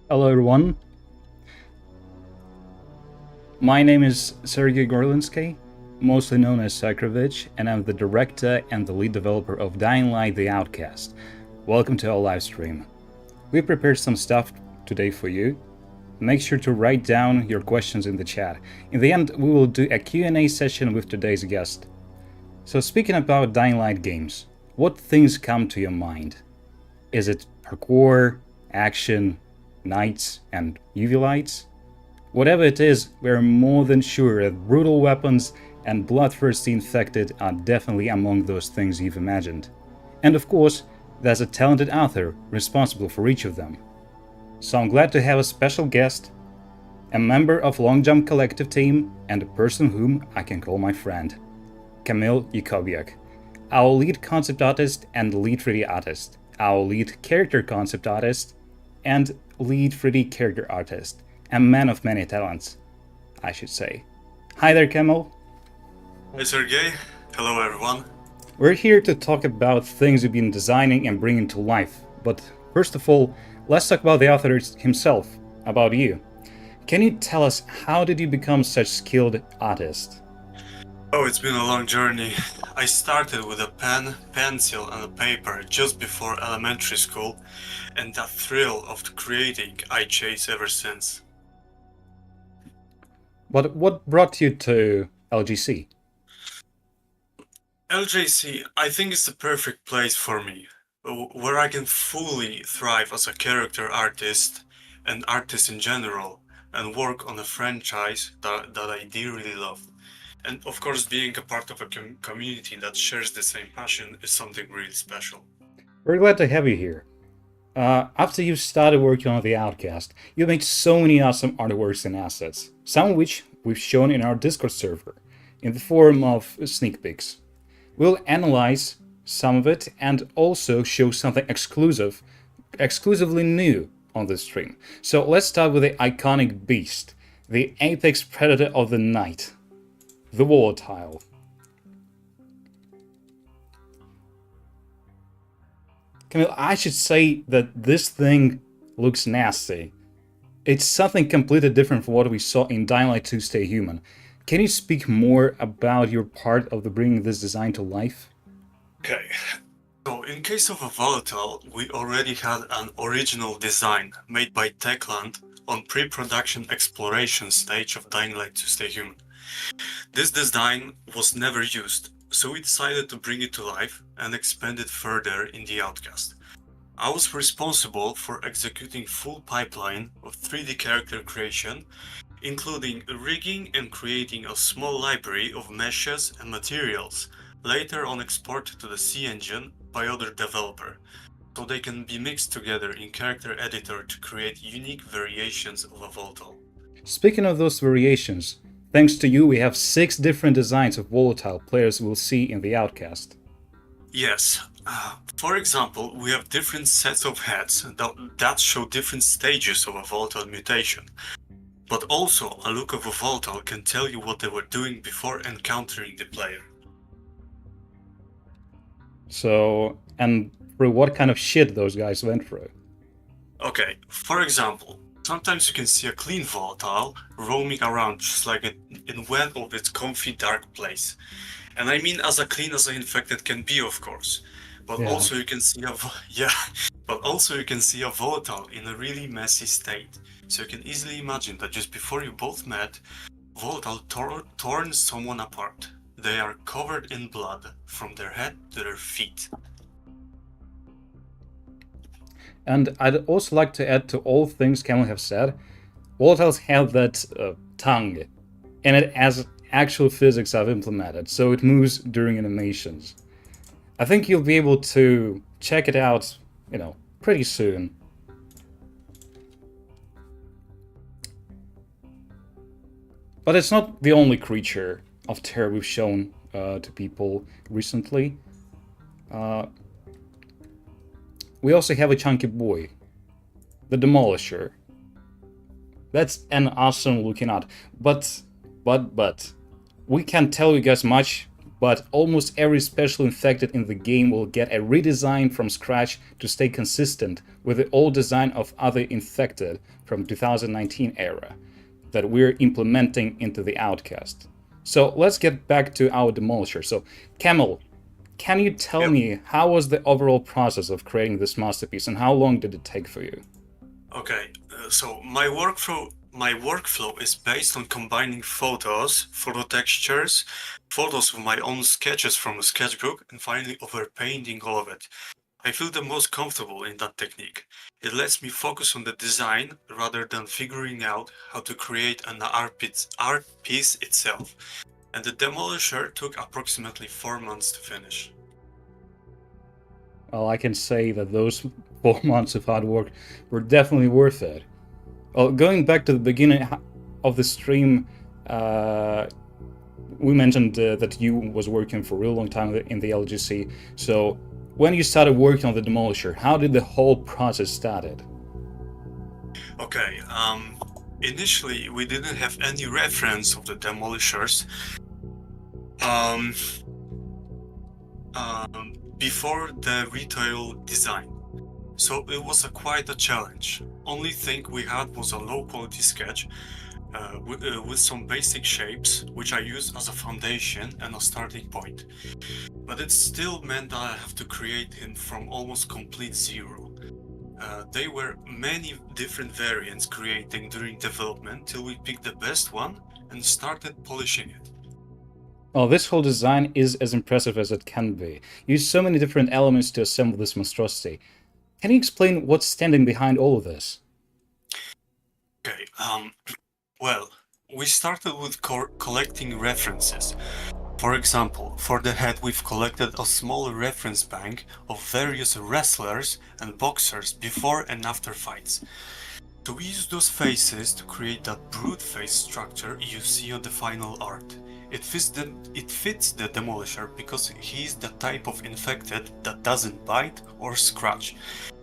Hello everyone, my name is Sergey Gorlinsky, mostly known as Sakrovich, and I'm the director and the lead developer of Dying Light the Outcast. Welcome to our live stream. We prepared some stuff today for you. Make sure to write down your questions in the chat. In the end, we will do a Q&A session with today's guest. So speaking about Dying Light games, what things come to your mind? Is it parkour, action, knights, and UV lights? Whatever it is, we're more than sure that brutal weapons and bloodthirsty infected are definitely among those things you've imagined. And of course, there's a talented author responsible for each of them. So I'm glad to have a special guest, a member of Long Jump Collective team, and a person whom I can call my friend, Kamil Jakóbiak, our lead concept artist and lead 3D artist, our lead character concept artist, and lead 3D character artist, a man of many talents, I should say. Hi there, Kamil. Hi, Sergey. Hello, everyone. We're here to talk about things you've been designing and bringing to life. But first of all, let's talk about the author himself, about you. Can you tell us, how did you become such a skilled artist? Oh, it's been a long journey. I started with a pen, pencil, and a paper just before elementary school, and that thrill of creating I chase ever since. But what brought you to LGC? LJC, I think it's the perfect place for me, where I can fully thrive as a character artist and artist in general, and work on a franchise that I dearly love. And of course, being a part of a community that shares the same passion is something really special. We're glad to have you here. After you started working on the Outcast, you made so many awesome artworks and assets, some of which we've shown in our Discord server, in the form of sneak peeks. We'll analyze some of it and also show something exclusively new on this stream. So let's start with the iconic beast, the apex predator of the night, the Volatile. Kamil, I should say that this thing looks nasty. It's something completely different from what we saw in Dying Light 2 Stay Human. Can you speak more about your part of the bringing this design to life? Okay, so in case of a Volatile, we already had an original design made by Techland on pre-production exploration stage of Dying Light 2 Stay Human. This design was never used, so we decided to bring it to life and expand it further in the Outcast. I was responsible for executing full pipeline of 3D character creation, including rigging and creating a small library of meshes and materials, later on exported to the C engine by other developer, so they can be mixed together in character editor to create unique variations of a Volatile. Speaking of those variations, thanks to you we have 6 different designs of Volatile players will see in the Outcast. Yes. For example, we have different sets of heads that show different stages of a Volatile mutation. But also, a look of a Volatile can tell you what they were doing before encountering the player. So, and through what kind of shit those guys went through? Okay, for example, sometimes you can see a clean Volatile roaming around just like in one of its comfy dark place. And I mean as clean as an infected can be, of course. But Yeah. also you can see a Volatile in a really messy state. So you can easily imagine that just before you both met, Volatile torn someone apart. They are covered in blood from their head to their feet. And I'd also like to add to all things Kamil have said, Volatiles have that tongue, and it has actual physics I've implemented, so it moves during animations. I think you'll be able to check it out, pretty soon. But it's not the only creature of terror we've shown to people recently. We also have a chunky boy, the Demolisher. That's an awesome looking art, but we can't tell you guys much but almost every special infected in the game will get a redesign from scratch to stay consistent with the old design of other infected from 2019 era that we're implementing into the Outcast. So let's get back to our Demolisher. So Kamil, can you tell Yep. me how was the overall process of creating this masterpiece and how long did it take for you? Okay, so my workflow is based on combining photos, photo textures, photos of my own sketches from a sketchbook, and finally overpainting all of it. I feel the most comfortable in that technique. It lets me focus on the design rather than figuring out how to create an art piece itself. And the Demolisher took approximately 4 months to finish. Well, I can say that those 4 months of hard work were definitely worth it. Well, going back to the beginning of the stream, we mentioned that you was working for a real long time in the LGC. So when you started working on the Demolisher, how did the whole process started? Okay, initially we didn't have any reference of the Demolishers. Um, Before the retail design. So it was quite a challenge. Only thing we had was a low quality sketch with some basic shapes, which I used as a foundation and a starting point. But it still meant that I have to create him from almost complete zero. There were many different variants creating during development till we picked the best one and started polishing it. Well, this whole design is as impressive as it can be. You use so many different elements to assemble this monstrosity. Can you explain what's standing behind all of this? Okay, well, we started with collecting references. For example, for the head we've collected a small reference bank of various wrestlers and boxers before and after fights. So we use those faces to create that brute face structure you see on the final art. It fits the Demolisher because he's the type of infected that doesn't bite or scratch.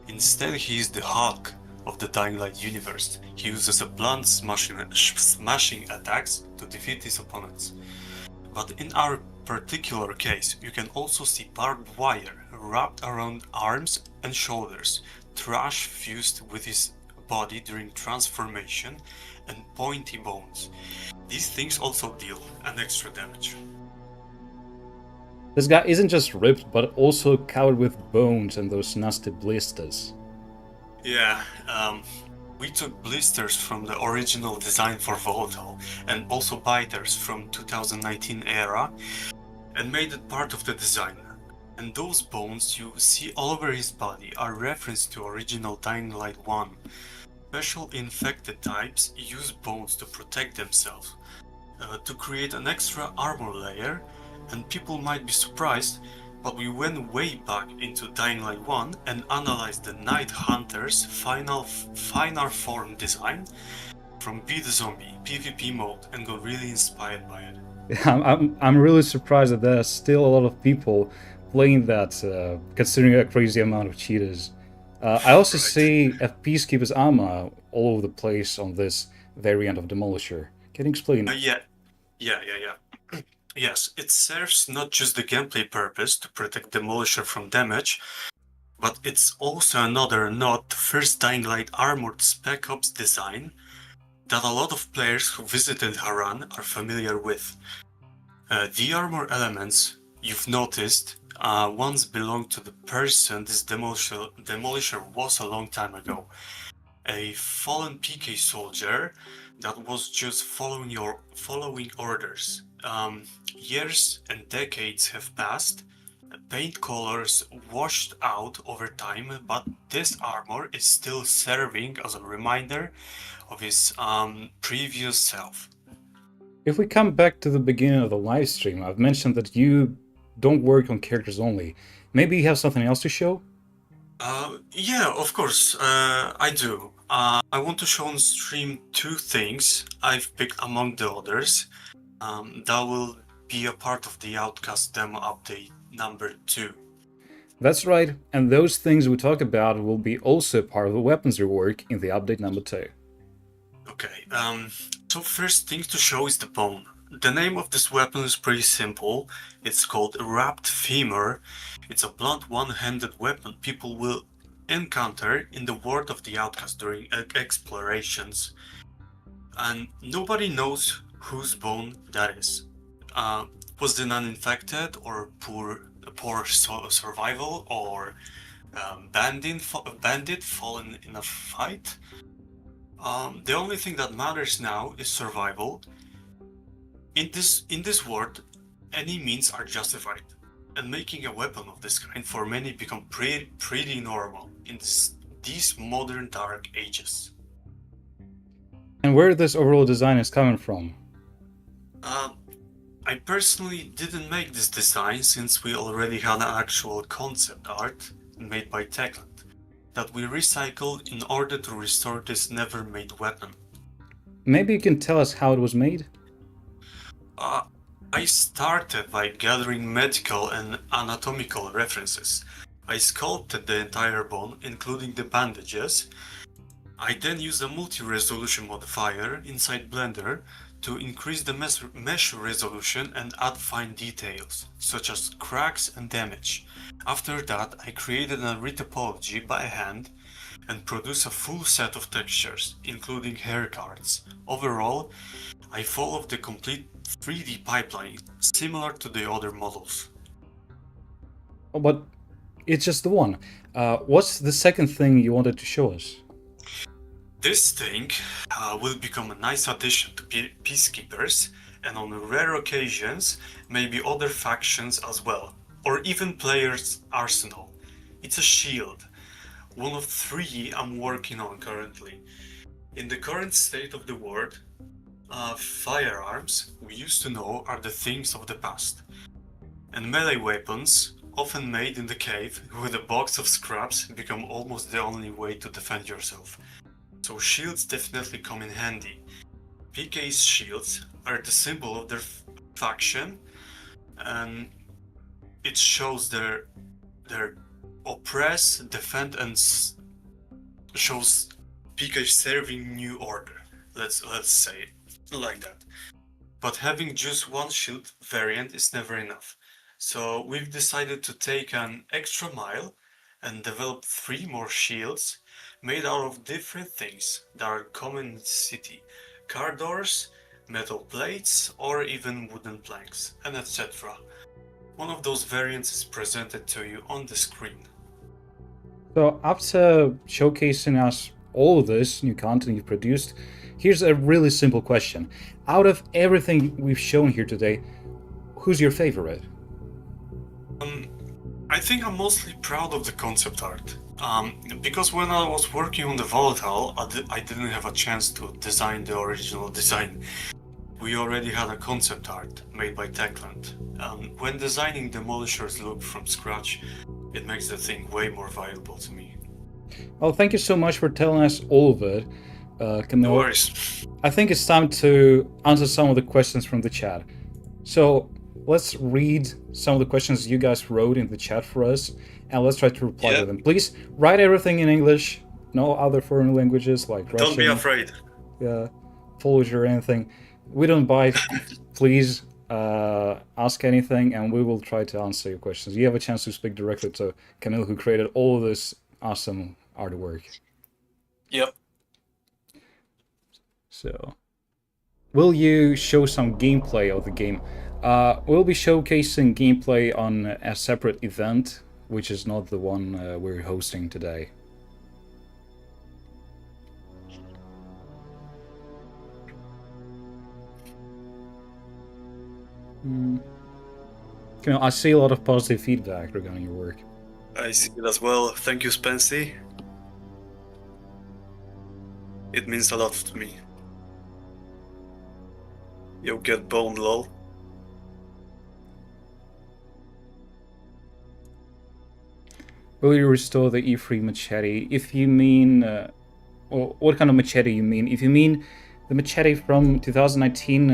Instead, he is the Hulk of the Dying Light universe. He uses a blunt smashing attacks to defeat his opponents. But in our particular case, you can also see barbed wire wrapped around arms and shoulders, trash fused with his body during transformation, and pointy bones. These things also deal an extra damage. This guy isn't just ripped, but also covered with bones and those nasty blisters. Yeah, we took blisters from the original design for Volatile and also biters from 2019 era and made it part of the design. And those bones you see all over his body are reference to original Dying Light 1. Special infected types use bones to protect themselves, to create an extra armor layer, and people might be surprised, but we went way back into Dying Light 1 and analyzed the Night Hunter's final form design from Beat the Zombie PvP mode and got really inspired by it. I'm really surprised that there's still a lot of people playing that, considering a crazy amount of cheaters. I also see a Peacekeeper's armor all over the place on this variant of Demolisher. Can you explain? Yeah. Yes, it serves not just the gameplay purpose to protect Demolisher from damage, but it's also another nod to first Dying Light armored Spec Ops design that a lot of players who visited Haran are familiar with. The armor elements you've noticed once belonged to the person this Demolisher was a long time ago. A fallen PK soldier that was just following orders. Years and decades have passed, paint colors washed out over time, but this armor is still serving as a reminder of his previous self. If we come back to the beginning of the live stream, I've mentioned that you don't work on characters only. Maybe you have something else to show? Yeah, of course, I do. I want to show on stream 2 things I've picked among the others. That will be a part of the Outcast demo update number 2. That's right, and those things we talk about will be also part of the weapons rework in the update number 2. Okay, so first thing to show is the bone. the name of this weapon is pretty simple. It's called a wrapped femur. It's a blunt one-handed weapon people will encounter in the world of the Outcast during explorations. And nobody knows whose bone that is. Was it uninfected or poor survival or bandit fallen in a fight? The only thing that matters now is survival. In this world, any means are justified, and making a weapon of this kind for many become pretty normal in these modern dark ages. And where this overall design is coming from? I personally didn't make this design since we already had an actual concept art made by Techland that we recycled in order to restore this never-made weapon. Maybe you can tell us how it was made? I started by gathering medical and anatomical references. I sculpted the entire bone, including the bandages. I then used a multi-resolution modifier inside Blender to increase the mesh resolution and add fine details, such as cracks and damage. After that, I created a retopology by hand and produced a full set of textures, including hair cards. Overall, I followed the complete 3D pipeline, similar to the other models. Oh, but it's just the one. What's the second thing you wanted to show us? This thing will become a nice addition to peacekeepers, and on rare occasions, maybe other factions as well, or even players' arsenal. It's a shield, one of 3 I'm working on currently. In the current state of the world, firearms we used to know are the things of the past, and melee weapons, often made in the cave with a box of scraps, become almost the only way to defend yourself. So shields definitely come in handy. PK's shields are the symbol of their faction, and it shows their oppress, defend, and shows PK serving new order. Let's say it like that. But having just one shield variant is never enough. So we've decided to take an extra mile and develop 3 more shields made out of different things that are common in the city. Car doors, metal plates, or even wooden planks, and etc. One of those variants is presented to you on the screen. So after showcasing us all of this new content you've produced, here's a really simple question. Out of everything we've shown here today, who's your favorite? I think I'm mostly proud of the concept art. Because when I was working on the Volatile, I didn't have a chance to design the original design. We already had a concept art made by Techland. When designing Demolisher's look from scratch, it makes the thing way more valuable to me. Well, thank you so much for telling us all of it, Kamil. No worries. I think it's time to answer some of the questions from the chat. So let's read some of the questions you guys wrote in the chat for us, and let's try to reply to them. Please write everything in English, no other foreign languages like Russian. Don't be afraid. Polish or anything. We don't bite. Please ask anything, and we will try to answer your questions. You have a chance to speak directly to Kamil, who created all of this awesome artwork. Yep. So, will you show some gameplay of the game? We'll be showcasing gameplay on a separate event, which is not the one we're hosting today. I see a lot of positive feedback regarding your work. I see it as well. Thank you, Spency. It means a lot to me. You'll get boned, lol. Will you restore the E3 machete? If you mean... or what kind of machete you mean? If you mean the machete from 2019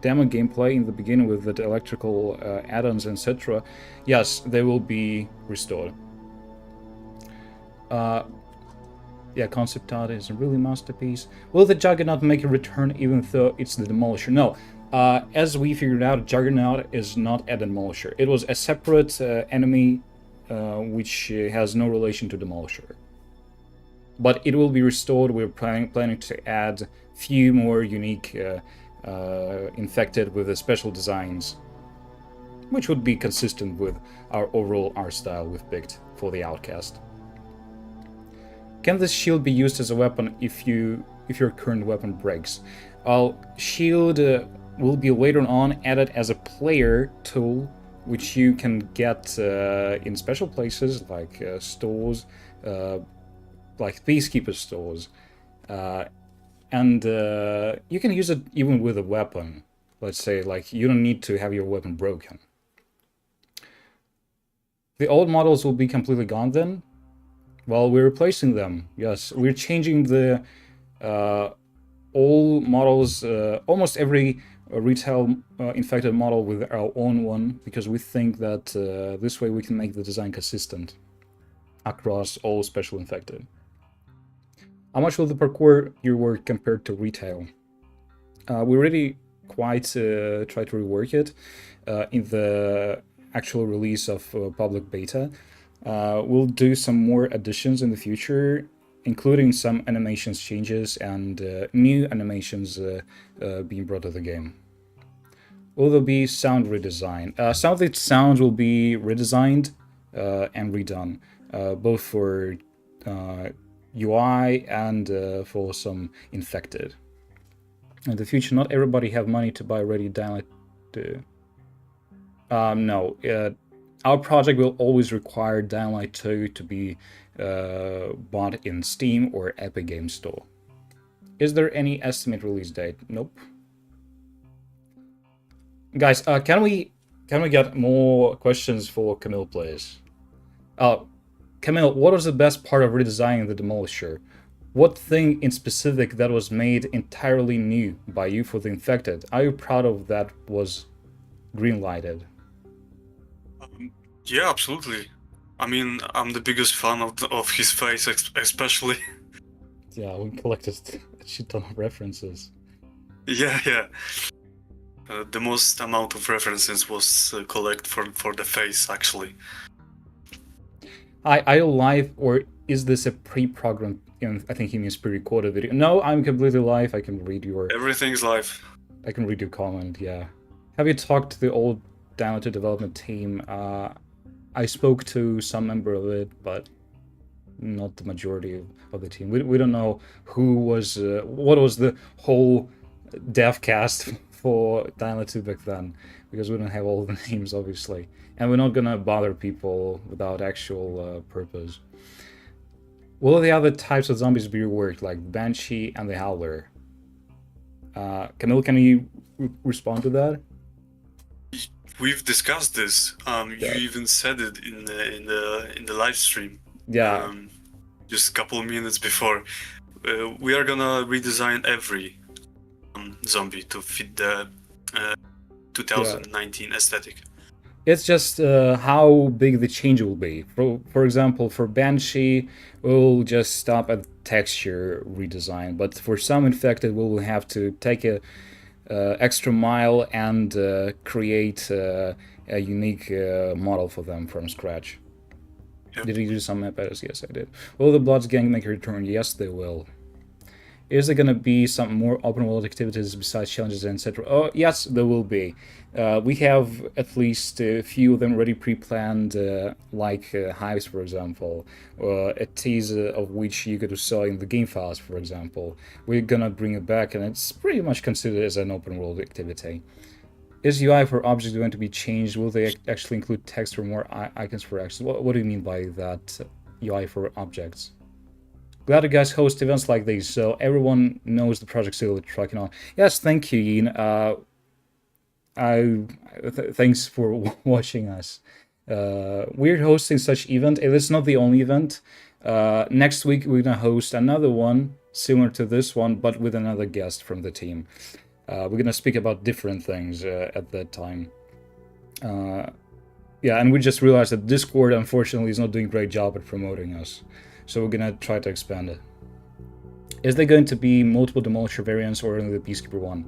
demo gameplay in the beginning with the electrical add-ons, etc., yes, they will be restored. Yeah, concept art is a really masterpiece. Will the Juggernaut make a return even though it's the Demolisher? No, As we figured out, Juggernaut is not a Demolisher. It was a separate enemy which has no relation to Demolisher. But it will be restored. We're planning to add few more unique infected with the special designs, which would be consistent with our overall art style we've picked for the Outcast. Can this shield be used as a weapon if your current weapon breaks? Well, shield will be later on added as a player tool, which you can get in special places like stores, like Peacekeeper stores, and you can use it even with a weapon. Let's say, like, you don't need to have your weapon broken. The old models will be completely gone then? Well, we're replacing them. Yes, we're changing the all models, almost every retail infected model with our own one, because we think that this way we can make the design consistent across all special infected. How much will the parkour gear work compared to retail? We really quite try to rework it in the actual release of public beta. We'll do some more additions in the future, including some animations changes and new animations being brought to the game. Will there be sound redesign? Some of the sounds will be redesigned and redone, both for UI and for some infected. In the future, not everybody have money to buy ready download. No, our project will always require Downlight 2 to be bought in Steam or Epic Games Store. Is there any estimate release date? Nope. Guys, can we get more questions for Kamil, please? Kamil, what was the best part of redesigning the Demolisher? What thing in specific that was made entirely new by you for the infected? Are you proud of that was green-lighted? Yeah, absolutely. I mean, I'm the biggest fan of his face, especially. Yeah, we collected a shit ton of references. Yeah. The most amount of references was collected for the face, actually. Are you live, or is this a pre-programmed? I think he means pre-recorded video. No, I'm completely live. I can read your. Everything's live. I can read your comment. Yeah. Have you talked to the old Download development team? I spoke to some member of it, but not the majority of the team. We don't know who was what was the whole dev cast for Download 2 back then, because we don't have all the names, obviously. And we're not gonna bother people without actual purpose. Will the other types of zombies be reworked, like Banshee and the Howler? Kamil, can you respond to that? We've discussed this. You even said it in the live stream. Yeah. Just a couple of minutes before. We are gonna redesign every zombie to fit the 2019 aesthetic. It's just how big the change will be. For example, for Banshee, we'll just stop at texture redesign, but for some infected, we will have to take a extra mile and create a unique model for them from scratch. Yep. Did you do some map edits? Yes, I did. Will the Bloods gang make a return? Yes, they will. Is there gonna be some more open world activities besides challenges and etc.? Oh, yes, there will be. We have at least a few of them already pre-planned, like hives, for example, or a teaser of which you get to saw in the game files, for example. We're gonna bring it back, and it's pretty much considered as an open world activity. Is UI for objects going to be changed? Will they actually include text or more icons for actions? What do you mean by that, UI for objects? Glad you guys host events like these, so everyone knows the project's still trucking on. Yes, thank you, Ian. Thanks for watching us. We're hosting such event. It's not the only event. Next week we're gonna host another one similar to this one, but with another guest from the team. We're gonna speak about different things at that time. Yeah, and we just realized that Discord, unfortunately, is not doing a great job at promoting us. So we're gonna try to expand it. Is there going to be multiple Demolisher variants or only the Peacekeeper one?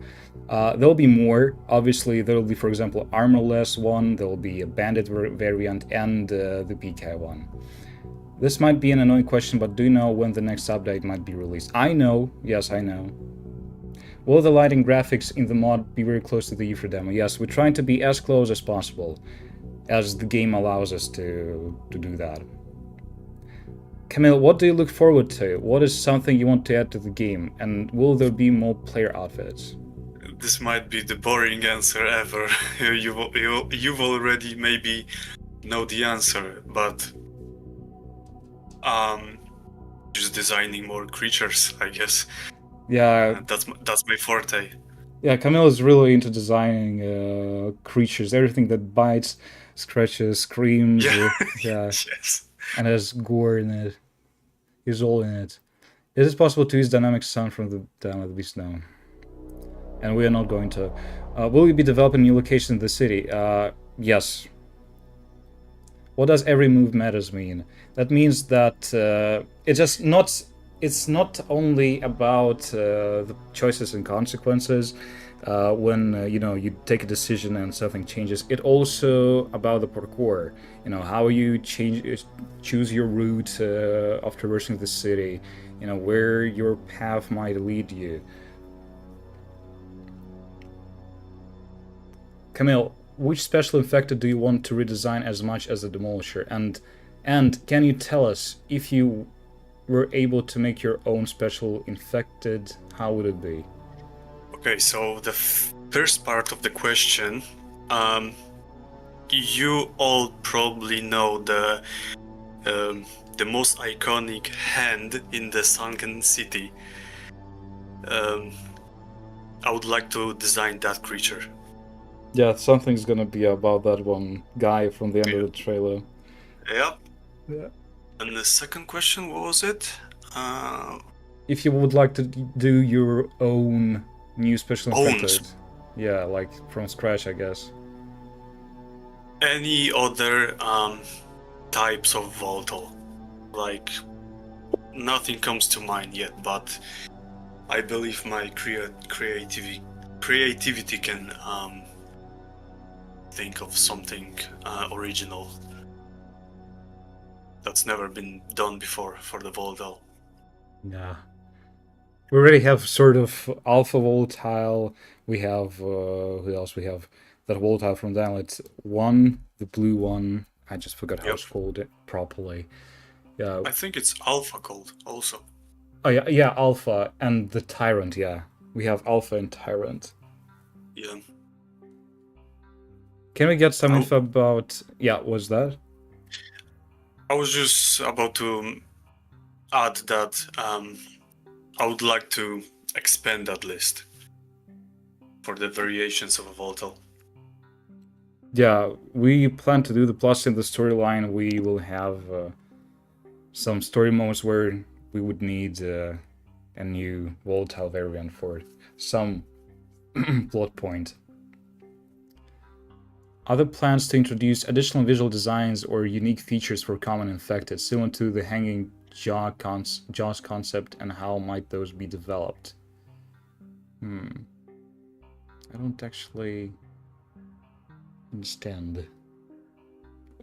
There'll be more. Obviously, there'll be, for example, armorless one, there'll be a bandit variant, and the PK one. This might be an annoying question, but do you know when the next update might be released? I know. Yes, I know. Will the lighting graphics in the mod be very close to the E3 demo? Yes, we're trying to be as close as possible, as the game allows us to do that. Kamil, what do you look forward to? What is something you want to add to the game? And will there be more player outfits? This might be the boring answer ever. You've already maybe know the answer, but just designing more creatures, I guess. Yeah, that's my forte. Yeah, Kamil is really into designing creatures, everything that bites, scratches, screams. Yeah. Yeah, Yes. and has gore in it. He's all in it. Is it possible to use dynamic sound from the demo? At least no. And we are not going to. Will you be developing new locations in the city? Yes. What does every move matters mean? That means that it's not only about the choices and consequences when you take a decision and something changes. It also about the parkour. How you choose your route of traversing the city. Where your path might lead you. Kamil, which special infected do you want to redesign as much as the Demolisher? And can you tell us, if you were able to make your own special infected, how would it be? Okay, so the first part of the question, you all probably know the most iconic hand in the sunken city. I would like to design that creature. Yeah, something's gonna be about that one guy from the end of the trailer. Yep. Yeah. And the second question, what was it? If you would like to do your own new special infected. Yeah, like from scratch, I guess. Any other types of Volatile? Like, nothing comes to mind yet, but I believe my creativity can think of something original that's never been done before for the Volatile. Yeah. We already have sort of Alpha Volatile. We have who else? We have that Volatile from Downlight 1, the blue one. I just forgot how it's called it properly. Yeah. I think it's Alpha called also. Oh yeah, Alpha and the Tyrant. Yeah, we have Alpha and Tyrant. Yeah. Can we get some info about? Yeah, what's that? I was just about to add that I would like to expand that list for the variations of a Volatile. Yeah, we plan to do the plus in the storyline. We will have some story moments where we would need a new Volatile variant for some plot point. Other plans to introduce additional visual designs or unique features for common infected, similar to the hanging jaws concept, and how might those be developed? I don't actually understand.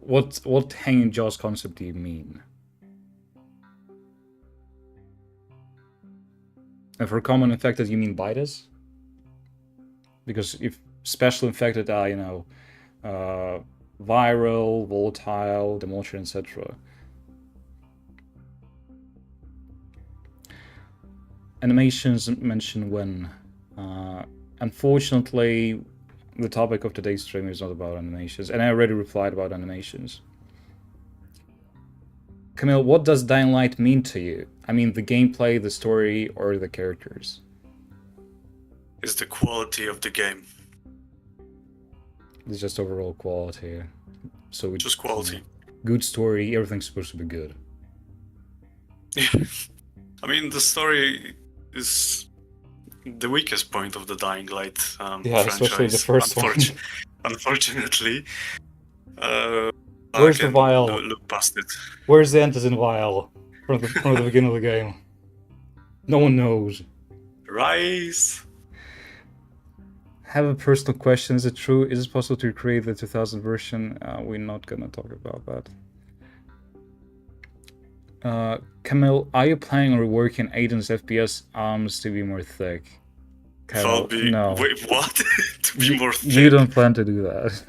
What hanging jaws concept do you mean? And for common infected, you mean biters? Because if special infected are, viral, volatile, Demolisher, etc. Animations mentioned when. Unfortunately, the topic of today's stream is not about animations, and I already replied about animations. Kamil, what does Dying Light mean to you? I mean, the gameplay, the story, or the characters? It's the quality of the game. It's just overall quality. So it's just quality. Good story, everything's supposed to be good. I mean, the story is the weakest point of the Dying Light franchise. Especially the first one. Unfortunately. Where's the vial? Look past it. Where's the Antizin vial from the beginning of the game? No one knows. Rise. Have a personal question. Is it true? Is it possible to recreate the 2000 version? We're not gonna talk about that. Kamil, are you planning on reworking Aiden's FPS arms to be more thick? Kamil, no. Wait, what? To be more thick? You don't plan to do that.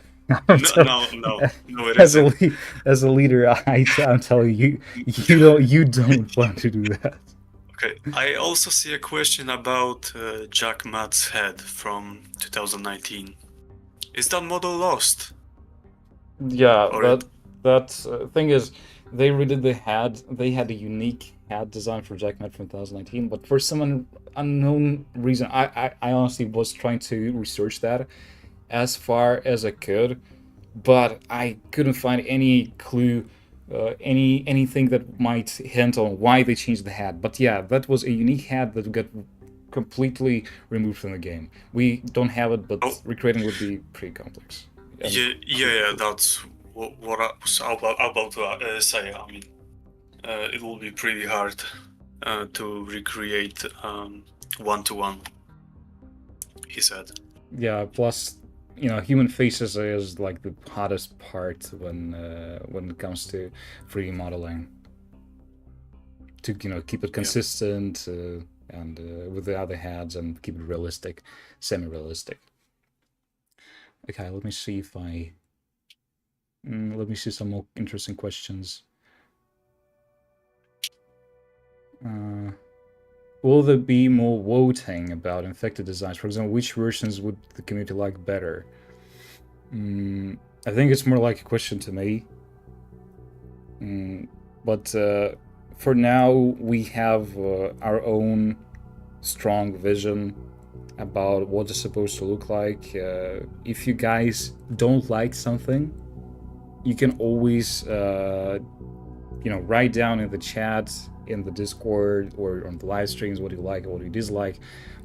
No, it isn't. As a leader, I'm telling you, you don't plan to do that. Okay, I also see a question about Jack Matt's head from 2019. Is that model lost? Yeah, that thing is, they redid the head. They had a unique head design for Jack Matt from 2019, but for some unknown reason, I honestly was trying to research that as far as I could, but I couldn't find any clue, anything that might hint on why they changed the head. But yeah, that was a unique head that got completely removed from the game. We don't have it, but recreating would be pretty complex. Yeah, that's what I was about to say. I mean, it will be pretty hard to recreate one-to-one, he said. Yeah, plus, human faces is like the hardest part when it comes to 3D modeling. To keep it consistent and with the other heads and keep it realistic, semi-realistic. Okay, let me see if let me see some more interesting questions. Will there be more voting about infected designs? For example, which versions would the community like better? I think it's more like a question to me. But for now, we have our own strong vision about what it's supposed to look like. If you guys don't like something, you can always write down in the chat, in the Discord, or on the live streams what you like and what you dislike.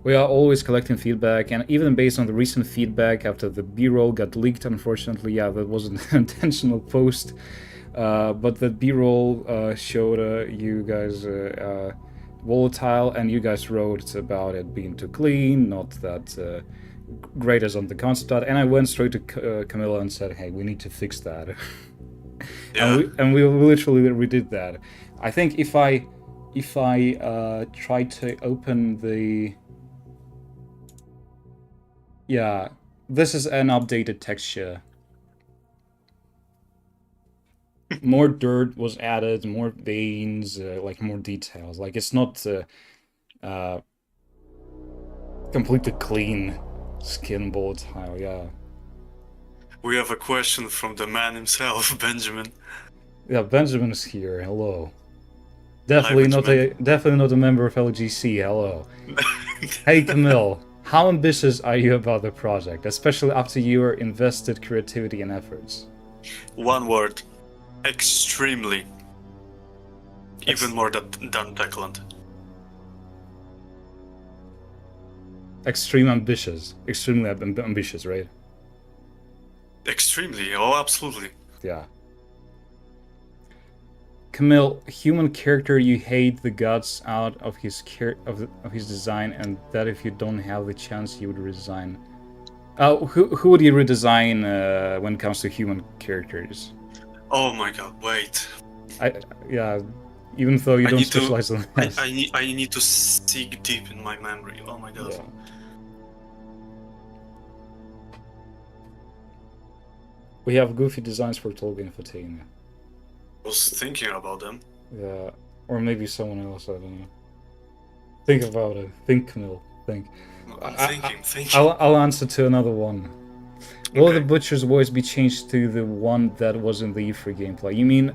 We are always collecting feedback, and even based on the recent feedback after the B-roll got leaked, unfortunately, yeah, that wasn't an intentional post, but the B-roll showed you guys Volatile, and you guys wrote about it being too clean, not that great as on the concept art, and I went straight to Camilla and said, hey, we need to fix that. Yeah. and we literally redid that. I think if I try to open the... Yeah, this is an updated texture. More dirt was added, more veins, like more details. Like it's not completely clean skin Volatile, yeah. We have a question from the man himself, Benjamin. Yeah, Benjamin is here. Hello. Definitely not a member of LGC. Hello. Hey, Kamil. How ambitious are you about the project, especially after your invested creativity and efforts? One word. Extremely. Even more than Techland. Extremely ambitious, right? Extremely. Oh, absolutely. Yeah. Kamil, human character you hate the guts out of his design, and that if you don't have the chance you would resign. Who would you redesign when it comes to human characters? Oh my god, wait. Even though you don't specialize on that. I need to dig deep in my memory. Oh my god. Yeah. We have goofy designs for Tolga and Fatina. I was thinking about them. Yeah, or maybe someone else, I don't know. Think about it. Think, Kamil. Think. I'm thinking. I'll answer to another one. Okay. Will the Butcher's voice be changed to the one that was in the E3 gameplay? You mean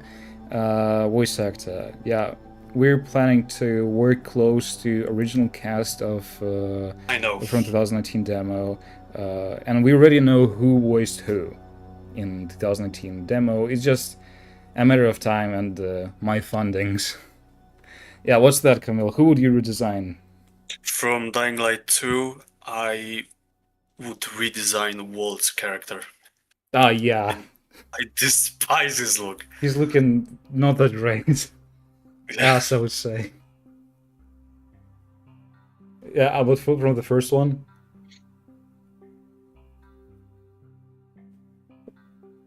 voice actor? Yeah, we're planning to work close to original cast of I know. From 2019 demo, and we already know who voiced who in 2019 demo. It's just a matter of time and my fundings. Yeah, what's that, Kamil? Who would you redesign? From Dying Light 2, I would redesign Walt's character. Yeah. I despise his look. He's looking not that great. Yes, I would say. Yeah, about from the first one.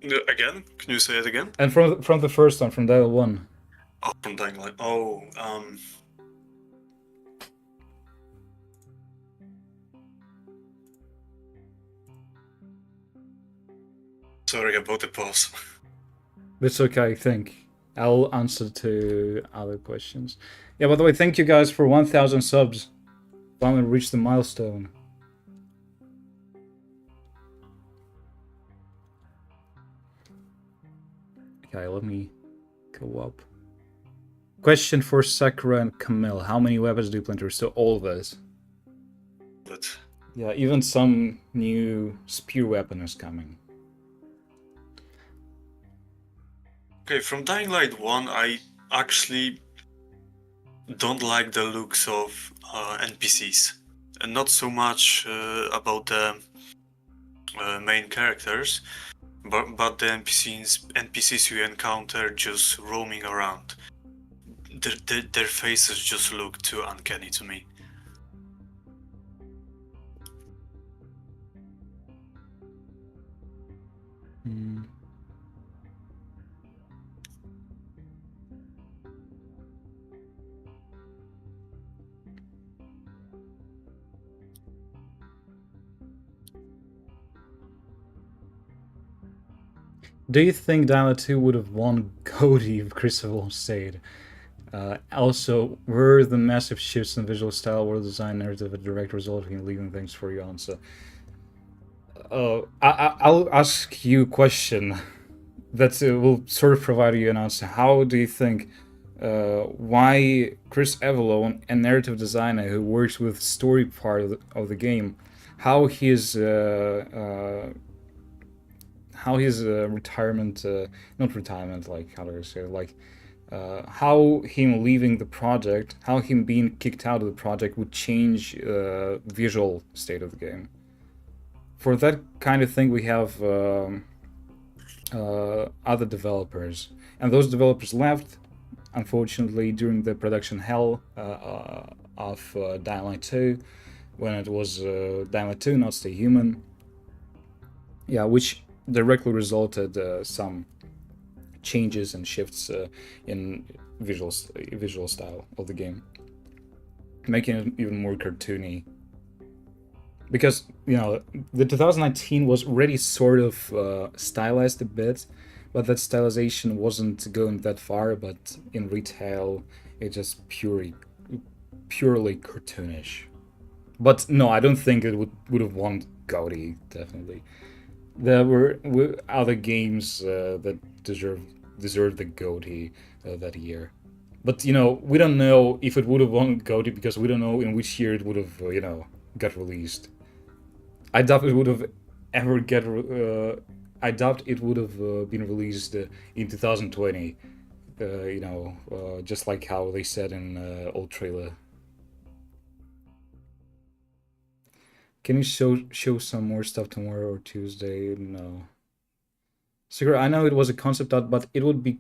Again? Can you say it again? And from the first one, from Dial 1. Oh, from Dying Light. Oh, sorry about the pause. It's okay, I think. I'll answer to other questions. Yeah, by the way, thank you guys for 1,000 subs. Finally reached the milestone. Okay, let me go up. Question for Sakura and Kamil. How many weapons do you plan to restore? All of those. But Yeah, even some new spear weapon is coming. okay, from Dying Light 1, I actually don't like the looks of NPCs. And not so much about the main characters, but the NPCs you encounter just roaming around. Their faces just look too uncanny to me. Do you think Dial 2 would have won Cody if Crucible stayed? Also, were the massive shifts in visual style, world design, narrative a direct result of him leaving? Thanks for your answer. I'll ask you a question that will sort of provide you an answer. How do you think why Chris Avalon, a narrative designer who works with story part of the game, how his retirement, not retirement, like how do I say it, like how him leaving the project, how him being kicked out of the project would change visual state of the game. For that kind of thing, we have other developers, and those developers left, unfortunately, during the production hell of Dying Light 2, when it was Dying Light 2, not Stay Human. Yeah, which directly resulted some changes and shifts in visual style of the game, making it even more cartoony. Because the 2019 was already sort of stylized a bit, but that stylization wasn't going that far. But in retail, it just purely cartoonish. But no, I don't think it would have won Gaudi. Definitely, there were other games that deserved the Gaudi that year. But we don't know if it would have won Gaudi because we don't know in which year it would have got released. I doubt it would have ever get. I doubt it would have been released in 2020. Just like how they said in old trailer. Can you show some more stuff tomorrow or Tuesday? No. Sigurd, I know it was a concept art, but it would be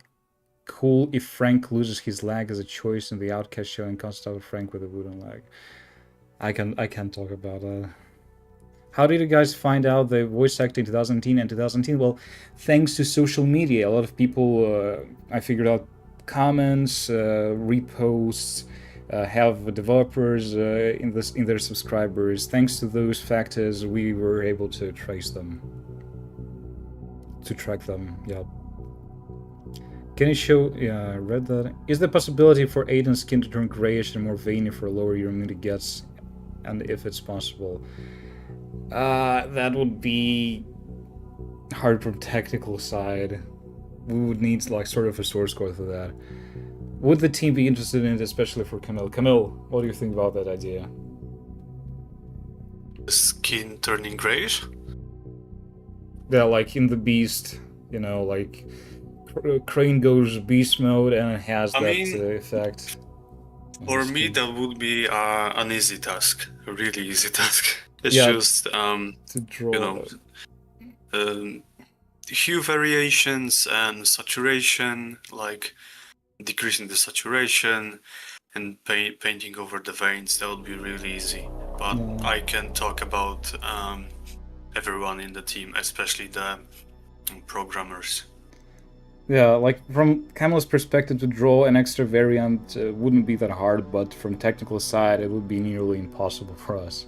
cool if Frank loses his leg as a choice in the Outcast show and concept art of Frank with a wooden leg. I can talk about that. How did you guys find out the voice acting 2010 and 2010? Well, thanks to social media. A lot of people, I figured out comments, reposts, have developers in their subscribers. Thanks to those factors, we were able to track them. Yeah. Can you show? Yeah, I read that. Is there a possibility for Aiden's skin to turn grayish and more veiny for lower your immunity gets, and if it's possible? That would be hard from technical side. We would need like sort of a source code for that. Would the team be interested in it, especially for Kamil? Kamil, what do you think about that idea? Skin turning grayish? Yeah, like in the Beast, like Crane goes Beast mode and it has effect. For me, that would be an easy task, a really easy task. It's just to draw hue variations and saturation, like decreasing the saturation, and painting over the veins, that would be really easy. But I can talk about everyone in the team, especially the programmers. Yeah, like from Kamil's perspective, to draw an extra variant wouldn't be that hard, but from technical side, it would be nearly impossible for us.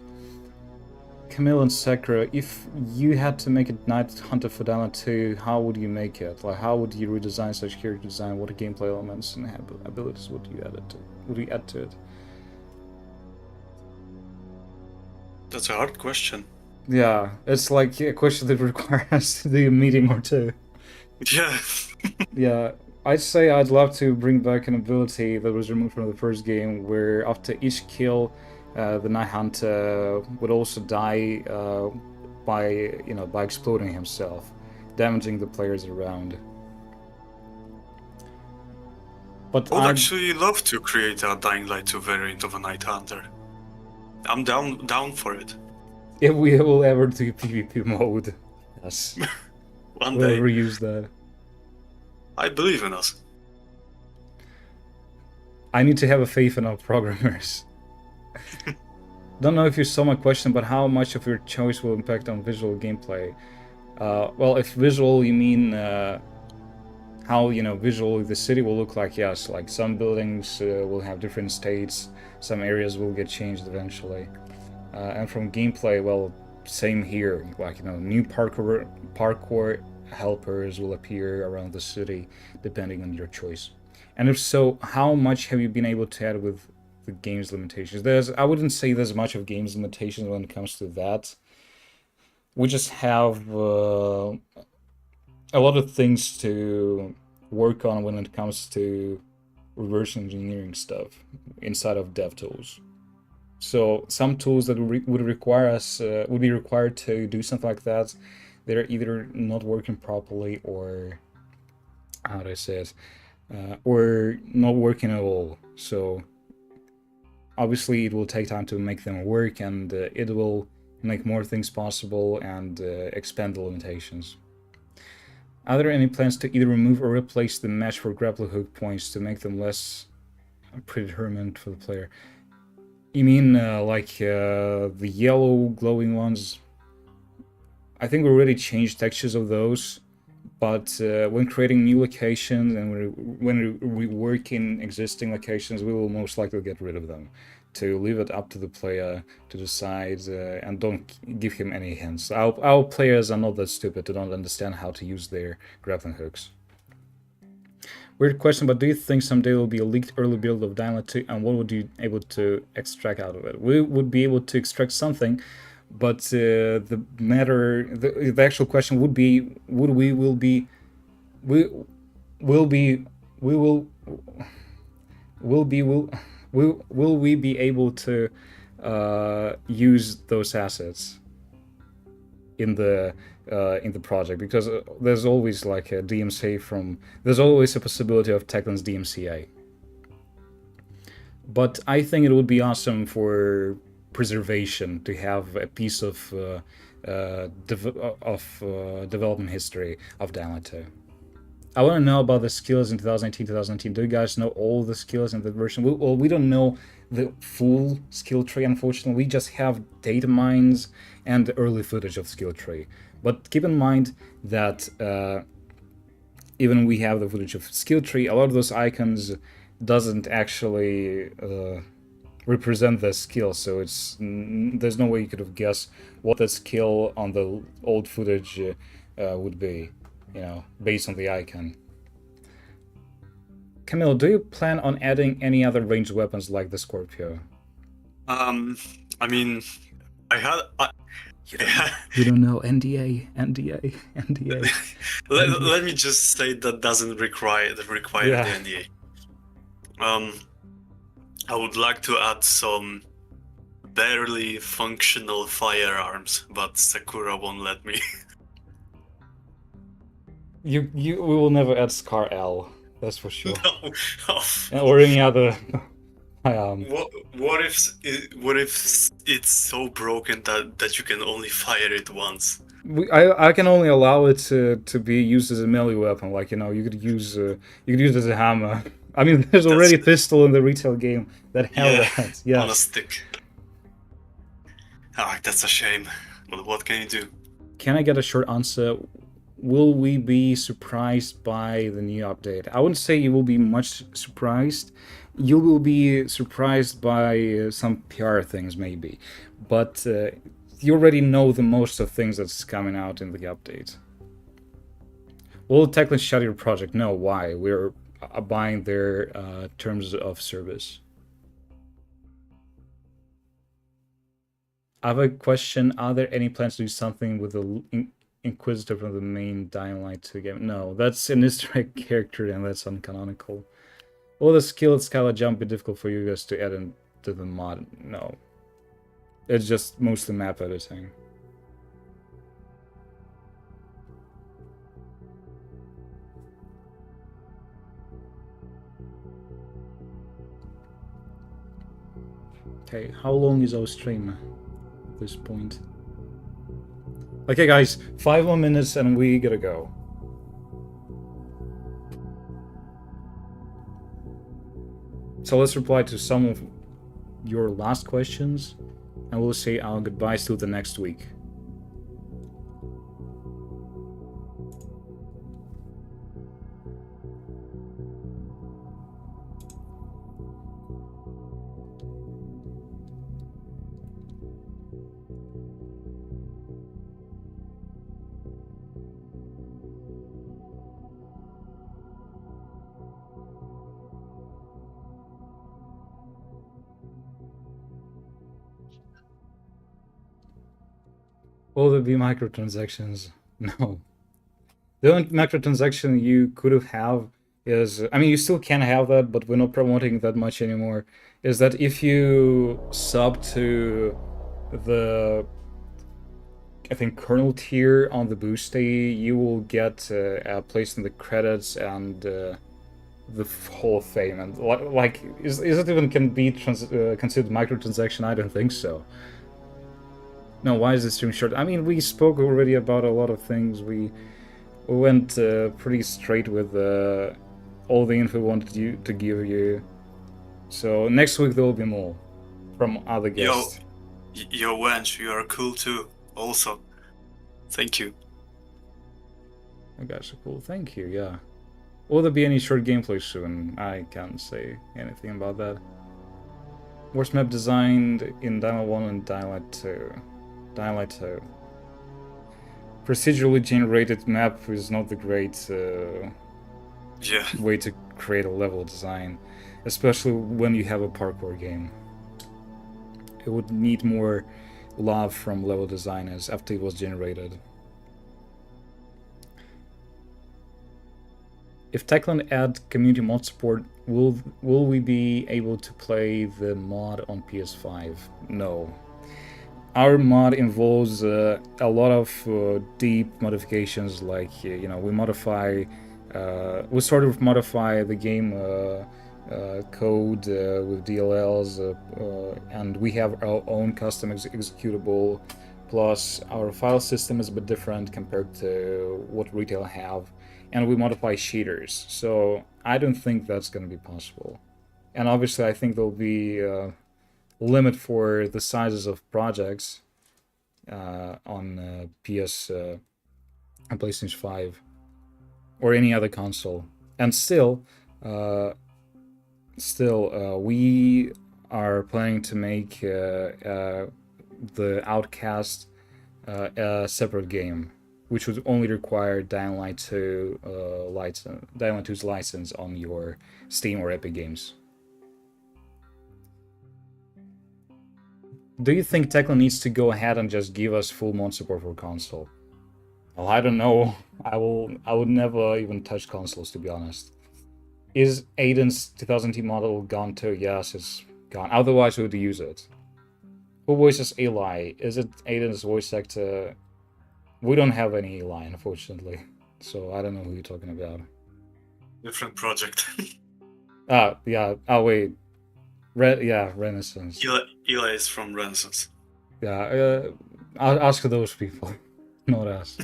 Kamil and Sakura, if you had to make a Night Hunter for Dyna 2, how would you make it? Like, how would you redesign such character design? What gameplay elements and abilities would you add to it? That's a hard question. Yeah, it's like a question that requires the meeting or two. Yeah. Yeah, I'd say I'd love to bring back an ability that was removed from the first game, where after each kill, the Night Hunter would also die by exploding himself, damaging the players around. But I would actually love to create a Dying Light 2 variant of a Night Hunter. I'm down for it. If we will ever do PvP mode, yes. One we'll day. reuse that. I believe in us. I need to have a faith in our programmers. Don't know if you saw my question, but how much of your choice will impact on visual gameplay? Well, if visual you mean how visually the city will look like, yes, like some buildings will have different states, some areas will get changed eventually. And from gameplay, well, same here. Like new parkour helpers will appear around the city depending on your choice. And if so, how much have you been able to add with the game's limitations? I wouldn't say there's much of game's limitations when it comes to that. We just have a lot of things to work on when it comes to reverse engineering stuff inside of DevTools. So some tools that would require us would be required to do something like that, they're either not working properly, or how do I say it, or not working at all. So obviously it will take time to make them work, and it will make more things possible and expand the limitations. Are there any plans to either remove or replace the mesh for grappling hook points to make them less predetermined for the player? You mean like the yellow glowing ones? I think we already changed textures of those, but when creating new locations and when reworking existing locations, we will most likely get rid of them, to leave it up to the player to decide and don't give him any hints. Our players are not that stupid to don't understand how to use their grappling hooks. Weird question, but do you think someday there will be a leaked early build of Dyna 2, and what would you be able to extract out of it? We would be able to extract something, but the actual question would be, will we be able to use those assets in the project? Because there's always like a DMCA there's always a possibility of Techland's DMCA. But I think it would be awesome for preservation to have a piece of development history of Dyna 2. I want to know about the skills in 2018. Do you guys know all the skills in the version? Well, we don't know the full skill tree, unfortunately. We just have data mines and the early footage of skill tree. But keep in mind that even we have the footage of skill tree, a lot of those icons doesn't actually represent the skill, so there's no way you could have guessed what the skill on the old footage would be, based on the icon. Kamil, do you plan on adding any other ranged weapons like the Scorpio? I mean, You don't know. NDA. Let me just say that doesn't require the NDA. I would like to add some barely functional firearms, but Sakura won't let me. We will never add Scar L, that's for sure. No. Or any other. What if it's so broken that you can only fire it once? I can only allow it to be used as a melee weapon. Like you could use it as a hammer I mean, there's already a pistol in the retail game that have that. Yeah. On a stick. Ah, that's a shame. But what can you do? Can I get a short answer? Will we be surprised by the new update? I wouldn't say you will be much surprised. You will be surprised by some PR things, maybe. But you already know the most of things that's coming out in the update. Will Techland shut your project? No, why? We're buying their terms of service. I have a question. Are there any plans to do something with the Inquisitor from the main Dying Light 2 game? No, that's an Easter egg character and that's uncanonical. Will the skill at Skylar jump be difficult for you guys to add into the mod? No. It's just mostly map editing. Okay, how long is our stream at this point? Okay guys, 5 more minutes and we gotta go. So let's reply to some of your last questions and we'll say our goodbyes till the next week. Will there be microtransactions? No. The only microtransaction you could have is, I mean, you still can have that, but we're not promoting that much anymore, is that if you sub to the, I think, kernel tier on the boost day, you will get a place in the credits and the Hall of Fame. And like, is it even can be considered microtransaction? I don't think so. No, why is the stream short? I mean, we spoke already about a lot of things. We went pretty straight with all the info we wanted to give you. So next week there will be more from other guests. Yo, Wench, you are cool too. Also, thank you. You guys are cool. Thank you. Yeah. Will there be any short gameplay soon? I can't say anything about that. Worst map designed in Dying Light 1 and Dying Light 2. Dying Light 2. Procedurally generated map is not the great way to create a level design, especially when you have a parkour game. It would need more love from level designers after it was generated. If Techland add community mod support, will we be able to play the mod on PS5? No. Our mod involves a lot of deep modifications, like, you know, we sort of modify the game code with DLLs, and we have our own custom executable, plus our file system is a bit different compared to what retail have, and we modify shaders, so I don't think that's going to be possible. And obviously I think there'll be limit for the sizes of projects on PS and PlayStation 5 or any other console. And still we are planning to make the Outcast a separate game, which would only require Dying Light 2's license on your Steam or Epic Games. Do you think Techland needs to go ahead and just give us full mod support for console? Well, I don't know. I would never even touch consoles, to be honest. Is Aiden's 2000T model gone too? Yes, it's gone. Otherwise, we would use it. Who voices Eli? Is it Aiden's voice actor? We don't have any Eli, unfortunately. So I don't know who you're talking about. Different project. Yeah. Oh, wait. Renaissance. Eli is from Renaissance. Yeah, I'll ask those people, not us.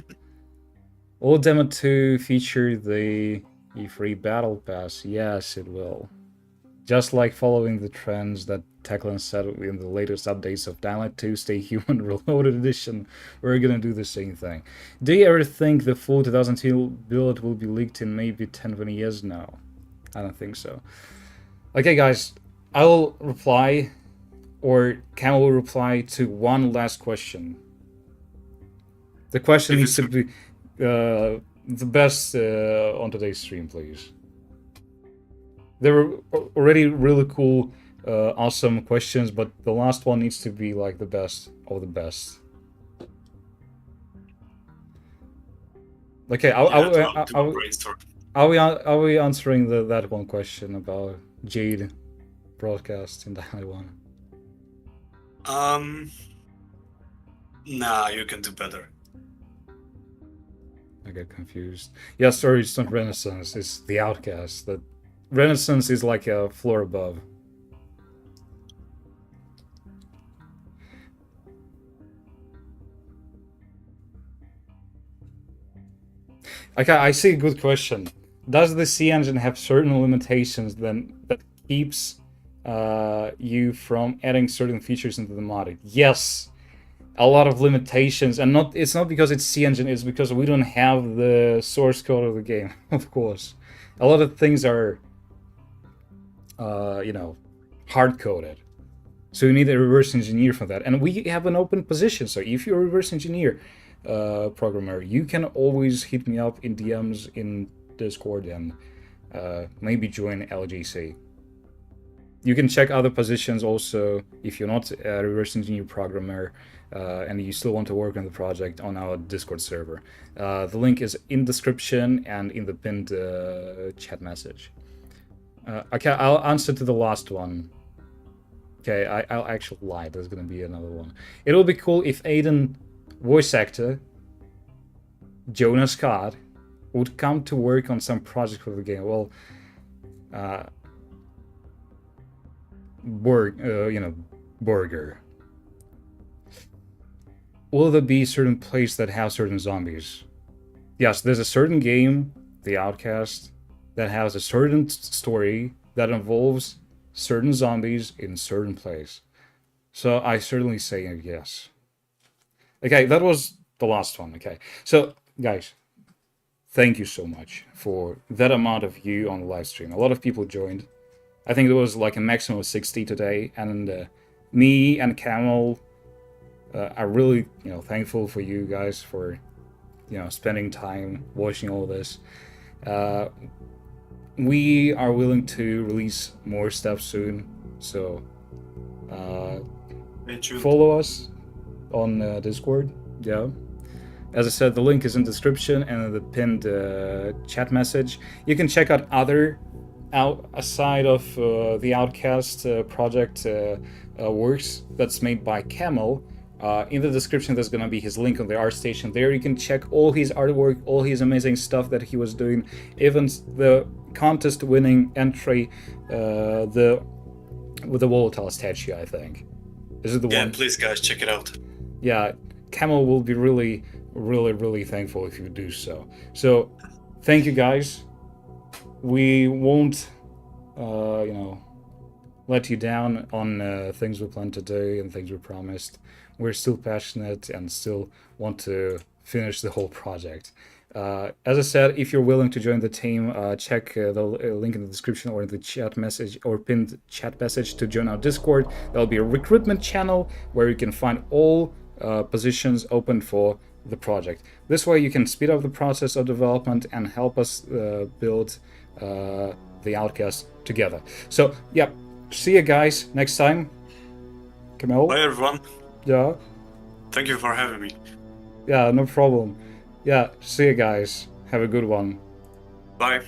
Will Demo 2 feature the E3 Battle Pass, yes, it will. Just like following the trends that Techland said in the latest updates of Dying Light 2 Stay Human Reloaded Edition, we're gonna do the same thing. Do you ever think the full 2002 build will be leaked in maybe 10-20 years? No, I don't think so. Okay, guys, I will reply, or Kamil will reply to one last question. The question needs to be the best on today's stream, please. There were already really cool, awesome questions, but the last one needs to be like the best of the best. Okay, are we answering that one question about Jade broadcast in the High One? Nah, you can do better. I get confused. Yeah, sorry, it's not Renaissance, it's the Outcast. That Renaissance is like a floor above. Okay, I see a good question. Does the C engine have certain limitations then that keeps you from adding certain features into the mod? Yes, a lot of limitations, and it's not because it's C engine, it's because we don't have the source code of the game, of course. A lot of things are, hard-coded. So you need a reverse engineer for that. And we have an open position, so if you're a reverse engineer programmer, you can always hit me up in DMs in Discord and maybe join LGC. You can check other positions also if you're not a reverse engineer programmer and you still want to work on the project on our Discord server. The link is in description and in the pinned chat message. Okay, I'll answer to the last one. Okay, I'll actually lie. There's gonna be another one. It'll be cool if Aiden, voice actor, Jonas Scott, would come to work on some project for the game. Well, Burger. Will there be certain places that have certain zombies? Yes, there's a certain game, The Outcast, that has a certain story that involves certain zombies in certain place. So I certainly say yes. Okay, that was the last one. Okay, so guys, thank you so much for that amount of you on the live stream. A lot of people joined. I think there was like a maximum of 60 today, and me and Kamil are really thankful for you guys for spending time watching all this. We are willing to release more stuff soon, so follow us on Discord. Yeah, as I said, the link is in the description and in the pinned chat message. You can check out other outside of the Outcast project works that's made by Kamil. In the description there's gonna be his link on the art station. There you can check all his artwork, all his amazing stuff that he was doing, even the contest winning entry with the Volatile statue, I think. Is it the one? Yeah, please guys, check it out. Yeah, Kamil will be really, really, really thankful if you do so. So, thank you guys. We won't, let you down on things we plan to do and things we promised. We're still passionate and still want to finish the whole project. As I said, if you're willing to join the team, check the link in the description or in the chat message or pinned chat message to join our Discord. There'll be a recruitment channel where you can find all positions open for the project. This way you can speed up the process of development and help us build the Outcast together. So yeah, see you guys next time. Kamil? Bye everyone. Yeah. Thank you for having me. Yeah, no problem. Yeah, see you guys. Have a good one. Bye.